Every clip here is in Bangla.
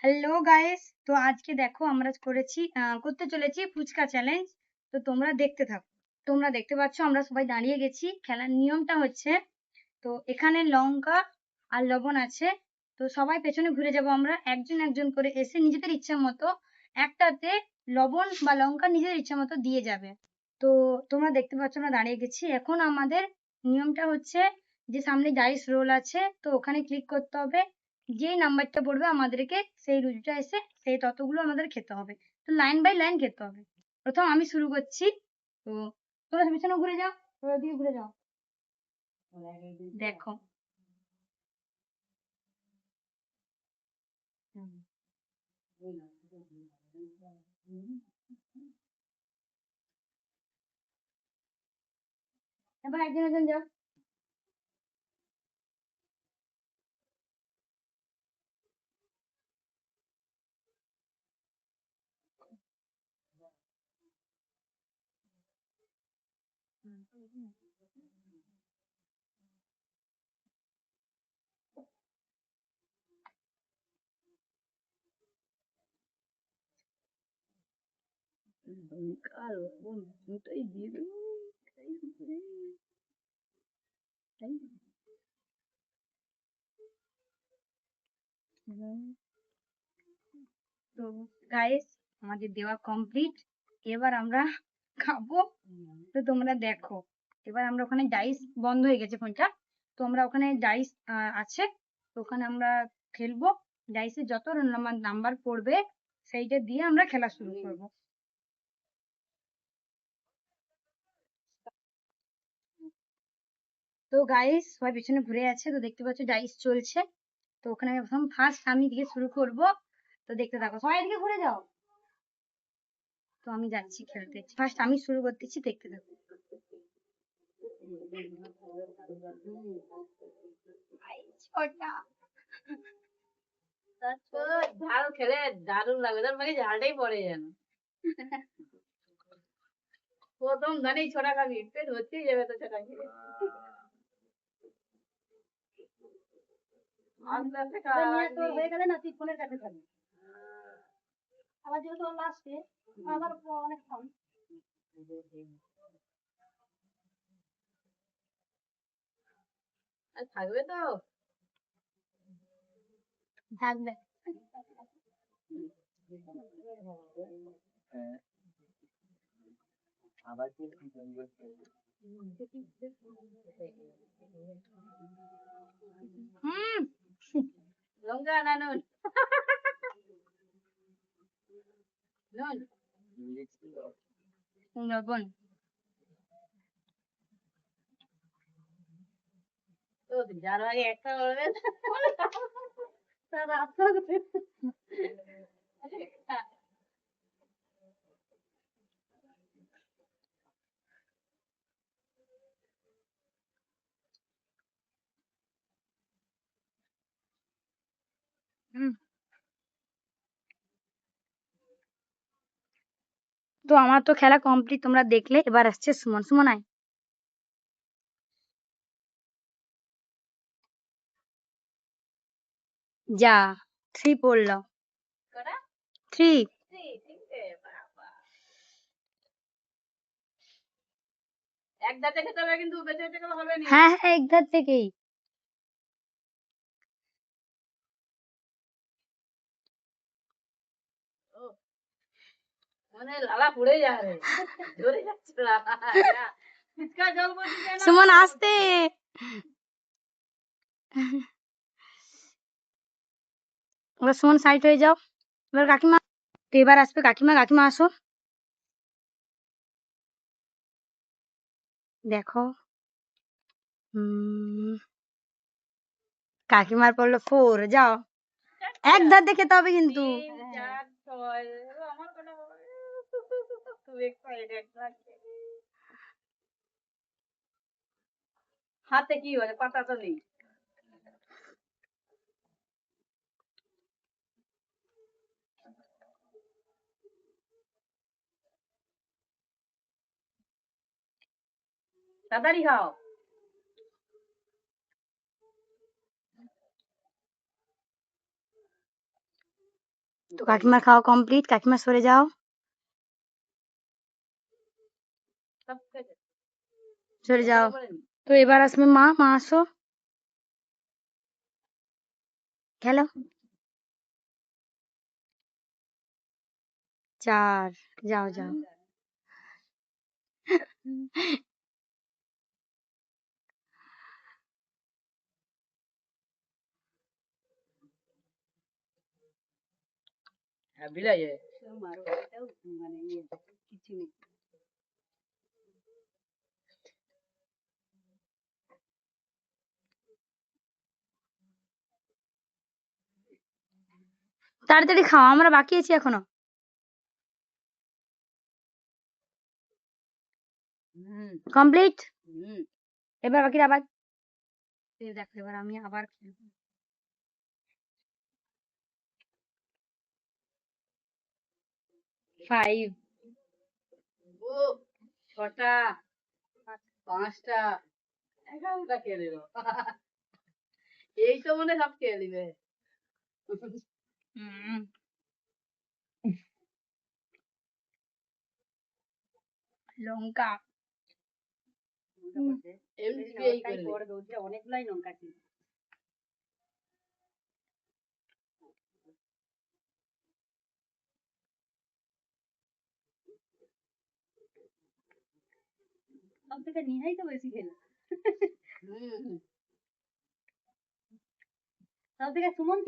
হ্যালো গাইস, তো আজকে দেখো আমরা করতে চলেছি ফুচকা চ্যালেঞ্জ। তো তোমরা দেখতে থাকো। তোমরা দেখতে পাচ্ছ আমরা সবাই দাঁড়িয়ে গেছি। খেলার নিয়মটা হচ্ছে, তো এখানে লঙ্কা আর লবণ আছে। তো সবাই পেছনে ঘুরে যাব, আমরা একজন একজন করে এসে নিজেদের ইচ্ছা মতো একটাতে লবণ বা লঙ্কা নিজেদের ইচ্ছা মতো দিয়ে যাবে। তো তোমরা দেখতে পাচ্ছ আমরা দাঁড়িয়ে গেছি। এখন আমাদের নিয়মটা হচ্ছে যে সামনে ডাইস রোল আছে, তো ওখানে ক্লিক করতে হবে। যেই নাম্বারটা পড়বে আমাদেরকে সেই রুটিটা এসে সেই ততগুলো আমাদের খেতে হবে। তো লাইন বাই লাইন খেতে হবে। প্রথম আমি শুরু করছি। তো তোমরা পিছনে ঘুরে যাও, তোমরা ওদিকে ঘুরে যাও। দেখো। এবার একজন একজন যাও। তো গাইস, আমাদের দেওয়া কমপ্লিট। এবার আমরা খাবো। তো তোমরা দেখো, এবার আমরা ওখানে ডাইস বন্ধ হয়ে গেছে ফোনটা। তো আমরা ওখানে ডাইস আছে, তো ওখানে আমরা খেলবো। ডাইসে যত নাম্বার পড়বে সেইটা দিয়ে আমরা খেলা শুরু করব। তো গাইস সবাই পিছনে ঘুরে আছে, তো দেখতে পাচ্ছ ডাইস চলছে। তো ওখানে আমি প্রথম ফার্স্ট আমি দিয়ে শুরু করব। তো দেখতে থাকো, সবাই এদিকে ঘুরে যাও। তো আমি যাচ্ছি খেলতে, ফার্স্ট আমি শুরু করতেছি, দেখতে থাকো। ছোটা ঝাল খেলে দারুণ লাগবে, তার মানে ঝালটাই পড়ে যেন। প্রথম ধানেই ছোটা খাবি, পেট ভর্তি যাবে তো ছোটা খেয়ে। আস্তে আস্তে তোর হয়ে গেলে না, তুই ফোনের কাছে থাকবি। আবার যেহেতু লাস্টে আবার অনেক কম থাকবে তো থাকবে। হুম, লঙ্কা না নুন? নুন লবণ। তো যার আগে একটা বলবে তার আপনার হুম। তো আমার তো খেলা কমপ্লিট, তোমরা দেখলে। এবার আসছে সুমন। সুমন আয়। যা, 3 পড়লো। কটা? 3। তিনটে, বাবা। এক দাঁতে খেতে হবে কিন্তু, বেঁচে বেঁচে গেলে হবে না। হ্যাঁ হ্যাঁ, এক ধার থেকেই। ও, মানে লালা পড়ে যাবে, ঝরে যাচ্ছে লালা। যা, ফুচকা জল বলছি কেন? সুমন আসতে। এবার সুমন সাইড হয়ে যাও। এবার কাকিমা। তো এবার আসবে কাকিমা। কাকিমা আসো। দেখো। কাকিমার পড়লো 4। যাও, এক ধার দিয়ে খেতে হবে কিন্তু। 3, 4, 6। আমার কোনো খুব এক্সাইটেড লাগছে। হাতে কি বলে, পাতা তো নেই। তাড়াতাড়ি খাও। তো কাকিমার খাওয়া কমপ্লিট, কাকিমা সরে যাও। সব খেয়েছে। সরে যাও। বলেনি। তো এবার আসবে মা, মা আসো খেলো। 4, যাও যাও। হ্যাঁ বিলাই যায়। মারো এটাও মানে কিছু নেই। তাড়াতাড়ি খাও, আমরা বাকি আছি এখনো। কমপ্লিট। এবার বাকিরা আবার দেখো, এবার আমি আবার খেলবো। 5, ও 6টা 5টা 11টা খেয়ে নিল। এই তো মনে হয় সব খেয়ে নিবে। লঙ্কা এমনি এই করে অনেকগুলাই লঙ্কা ছিল। সব থেকে নিহাই তো বেশি খেলো। সব থেকে সুমন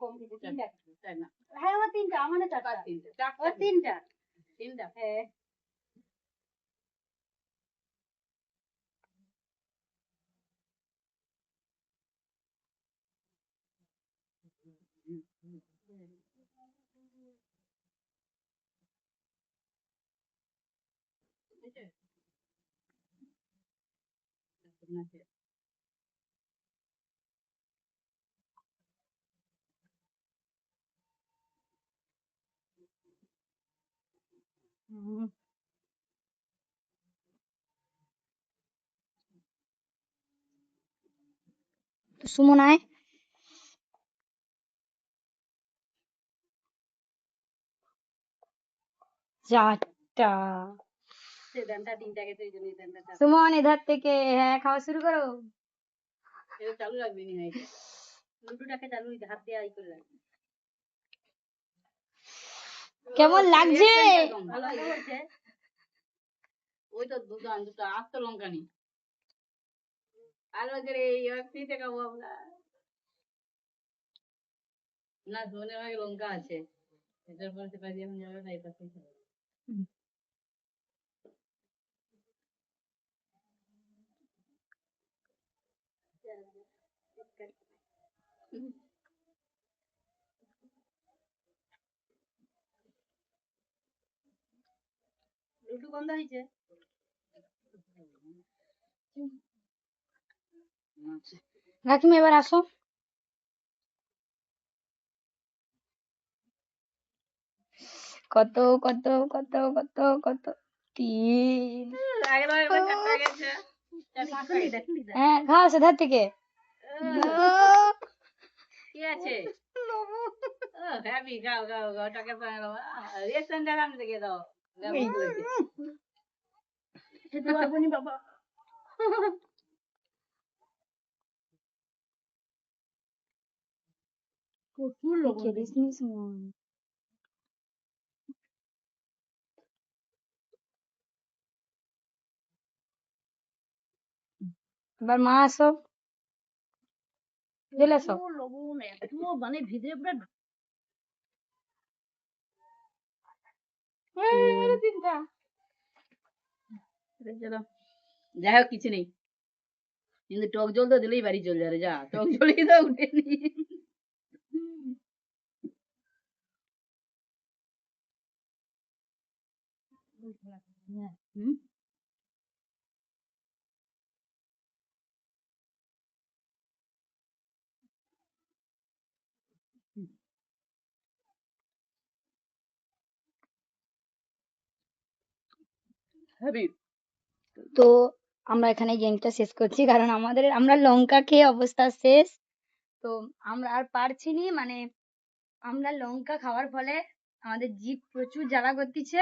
কম খেয়েছে, 3টা। তাই না? হ্যাঁ আমার 3টা, আমার না 4টা। 3টা। ও 3টা। 3টা। হ্যাঁ। তো সুমন আয়। চারটা। ডানটা 3টা গেছে, এই জন্য ডানটা সুমন এধার থেকে, হ্যাঁ খাওয়া শুরু করো। এটা চালু রাখবি নি এটা। লুডুটাকে চালু হাত দিয়ে আই করে রাখবি। কেমন লাগছে? ভালো হয়েছে। ওই তো দুটো আস্ত লঙ্কা নি। আর ওই যে এই ফ্রিতে খাবো আমরা। না ধনে ভাগে লঙ্কা আছে। এটার পরে সেটা দিয়ে এখন যাবে না, এটা থেকে। লুডু গন্ধ হয়েছে। কাকিমা এবার আসো। কত কত কত কত কত 3। হ্যাঁ খাও সেধার থেকে। কি আছে? হ্যাপি গাও গাও গাও টাকা পায় না। রেশন টাকা আমি দেখে দাও। খেতে পারবো নি বাবা। প্রচুর লবণ খেলিস নি সুমন। এবার মা আসো, চলে এসো। লবণ এত মানে ভিতরে পুরো চিন্তা। যাই হোক কিছু নেই, কিন্তু টক জল তো দিলেই বাড়ি চলে যাবে। যা টক জলই তো উঠেনি। হুম হ্যাপি। তো আমরা এখানে গেমটা শেষ করছি, কারণ আমরা লঙ্কা খেয়ে অবস্থা শেষ। তো আমরা আর পারছি নি, মানে আমরা লঙ্কা খাওয়ার ফলে আমাদের জিভ প্রচুর জ্বালা করতেছে।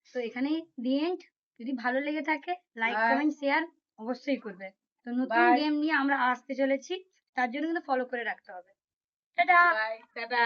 তো এখানেই দি এন্ড। যদি ভালো লেগে থাকে লাইক Bye. কমেন্ট শেয়ার অবশ্যই করবে। তো নতুন Bye. গেম নিয়ে আমরা আসতে চলেছি, তার জন্য কিন্তু ফলো করে রাখতে হবে। টাটা। By tata